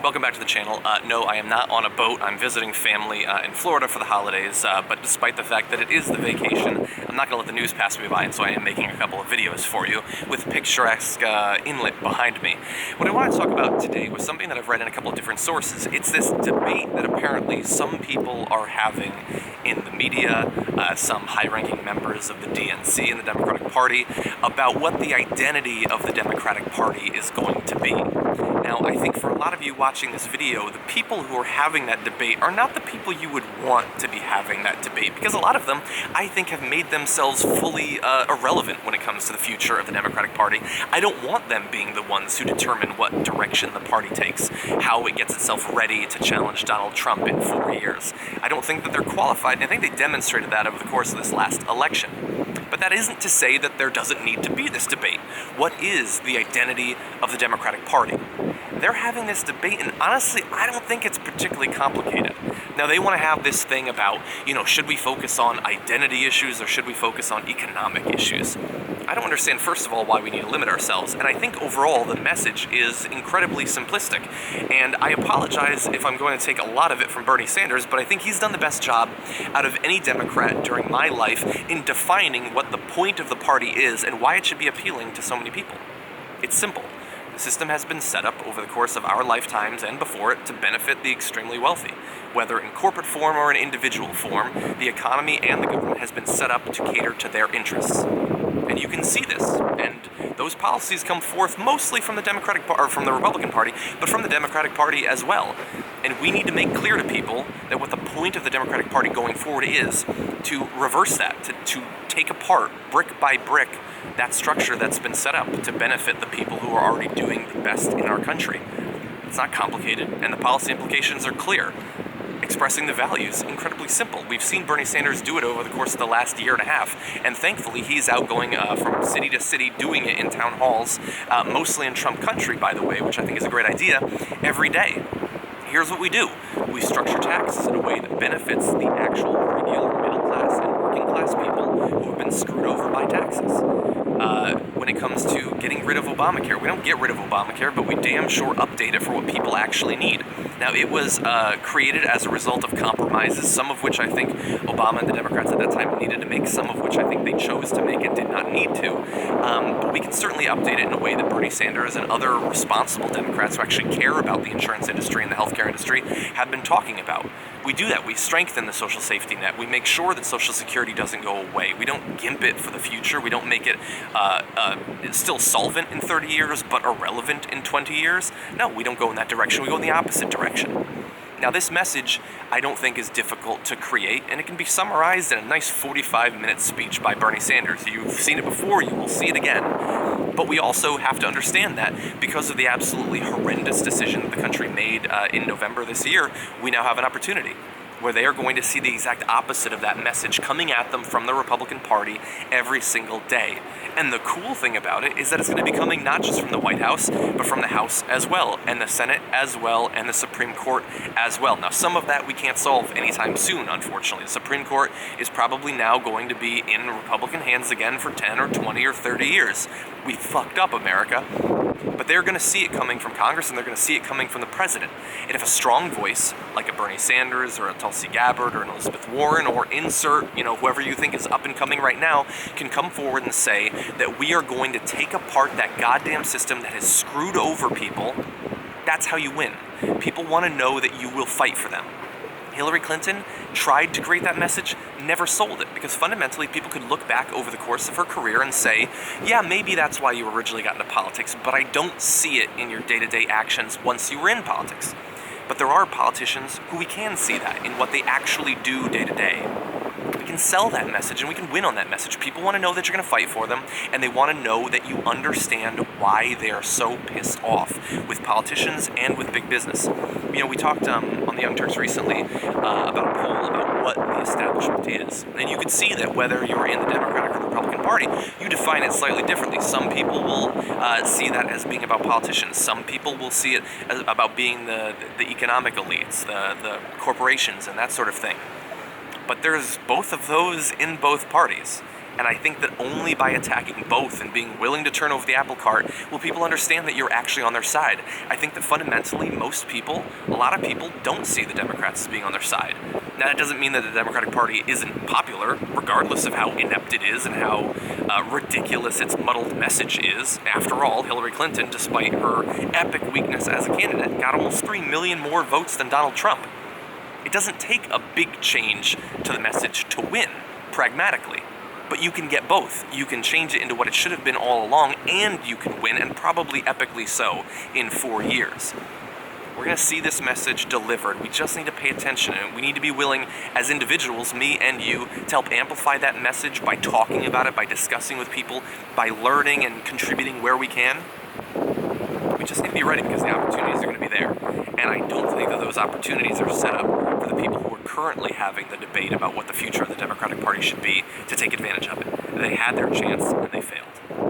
Welcome back to the channel. No, I am not on a boat. I'm visiting family in Florida for the holidays, but despite the fact that it is the vacation, I'm not going to let the news pass me by, and so I am making a couple of videos for you with picturesque inlet behind me. What I want to talk about today was something that I've read in a couple of different sources. It's this debate that apparently some people are having in the media, some high-ranking members of the DNC and the Democratic Party, about what the identity of the Democratic Party is going to be. Now, I think for a lot of you watching this video, the people who are having that debate are not the people you would want to be having that debate, because a lot of them, I think, have made themselves fully irrelevant when it comes to the future of the Democratic Party. I don't want them being the ones who determine what direction the party takes, how it gets itself ready to challenge Donald Trump in 4 years. I don't think that they're qualified, and I think they demonstrated that over the course of this last election. But that isn't to say that there doesn't need to be this debate. What is the identity of the Democratic Party? They're having this debate, and honestly, I don't think it's particularly complicated. Now, they want to have this thing about, should we focus on identity issues or should we focus on economic issues? I don't understand, first of all, why we need to limit ourselves, and I think overall the message is incredibly simplistic. And I apologize if I'm going to take a lot of it from Bernie Sanders, but I think he's done the best job out of any Democrat during my life in defining what the point of the party is and why it should be appealing to so many people. It's simple. The system has been set up over the course of our lifetimes and before it to benefit the extremely wealthy. Whether in corporate form or in individual form, the economy and the government has been set up to cater to their interests. And you can see this, and those policies come forth mostly from the Republican Party, but from the Democratic Party as well. And we need to make clear to people that what the point of the Democratic Party going forward is to reverse that, to take apart, brick by brick, that structure that's been set up to benefit the people who are already doing the best in our country. It's not complicated, and the policy implications are clear. Expressing the values, incredibly simple. We've seen Bernie Sanders do it over the course of the last year and a half, and thankfully he's out going from city to city doing it in town halls, mostly in Trump country, by the way, which I think is a great idea, every day. Here's what we do. We structure taxes in a way that benefits the actual regular middle class and working class people who have been screwed over by taxes. When it comes to getting rid of Obamacare, we don't get rid of Obamacare, but we damn sure update it for what people actually need. Now, it was created as a result of compromises, some of which I think Obama and the Democrats at that time needed to make, some of which I think they chose to make and did not need to. But we can certainly update it in a way that Bernie Sanders and other responsible Democrats who actually care about the insurance industry and the healthcare industry have been talking about. We do that. We strengthen the social safety net. We make sure that Social Security doesn't go away. We don't gimp it for the future. We don't make it still solvent in 30 years but irrelevant in 20 years. No, we don't go in that direction. We go in the opposite direction. Now, this message, I don't think, is difficult to create, and it can be summarized in a nice 45-minute speech by Bernie Sanders. You've seen it before, you will see it again. But we also have to understand that because of the absolutely horrendous decision that the country made in November this year, we now have an opportunity where they are going to see the exact opposite of that message coming at them from the Republican Party every single day. And the cool thing about it is that it's going to be coming not just from the White House, but from the House as well, and the Senate as well, and the Supreme Court as well. Now, some of that we can't solve anytime soon, unfortunately. The Supreme Court is probably now going to be in Republican hands again for 10 or 20 or 30 years. We fucked up, America. But they're going to see it coming from Congress, and they're going to see it coming from the president. And if a strong voice, like a Bernie Sanders or a Tulsi Gabbard or an Elizabeth Warren, or insert, whoever you think is up and coming right now, can come forward and say that we are going to take apart that goddamn system that has screwed over people, that's how you win. People want to know that you will fight for them. Hillary Clinton tried to create that message, never sold it, because fundamentally people could look back over the course of her career and say, yeah, maybe that's why you originally got into politics, but I don't see it in your day-to-day actions once you were in politics. But there are politicians who we can see that in what they actually do day-to-day. We can sell that message and we can win on that message. People want to know that you're going to fight for them, and they want to know that you understand why they are so pissed off with politicians and with big business. We talked on the Young Turks recently about a poll about what the establishment is. And you could see that whether you're in the Democratic or the Republican Party, you define it slightly differently. Some people will see that as being about politicians. Some people will see it as about being the economic elites, the corporations, and that sort of thing. But there's both of those in both parties. And I think that only by attacking both and being willing to turn over the apple cart will people understand that you're actually on their side. I think that fundamentally most people, a lot of people, don't see the Democrats as being on their side. Now, that doesn't mean that the Democratic Party isn't popular, regardless of how inept it is and how ridiculous its muddled message is. After all, Hillary Clinton, despite her epic weakness as a candidate, got almost 3 million more votes than Donald Trump. It doesn't take a big change to the message to win, pragmatically. But you can get both. You can change it into what it should have been all along, and you can win, and probably epically so, in 4 years. We're going to see this message delivered. We just need to pay attention, and we need to be willing, as individuals, me and you, to help amplify that message by talking about it, by discussing with people, by learning and contributing where we can. We just need to be ready because the opportunities are going to be there. And I don't think that those opportunities are set up for the people who are currently having the debate about what the future of the Democratic Party should be to take advantage of it. They had their chance and they failed.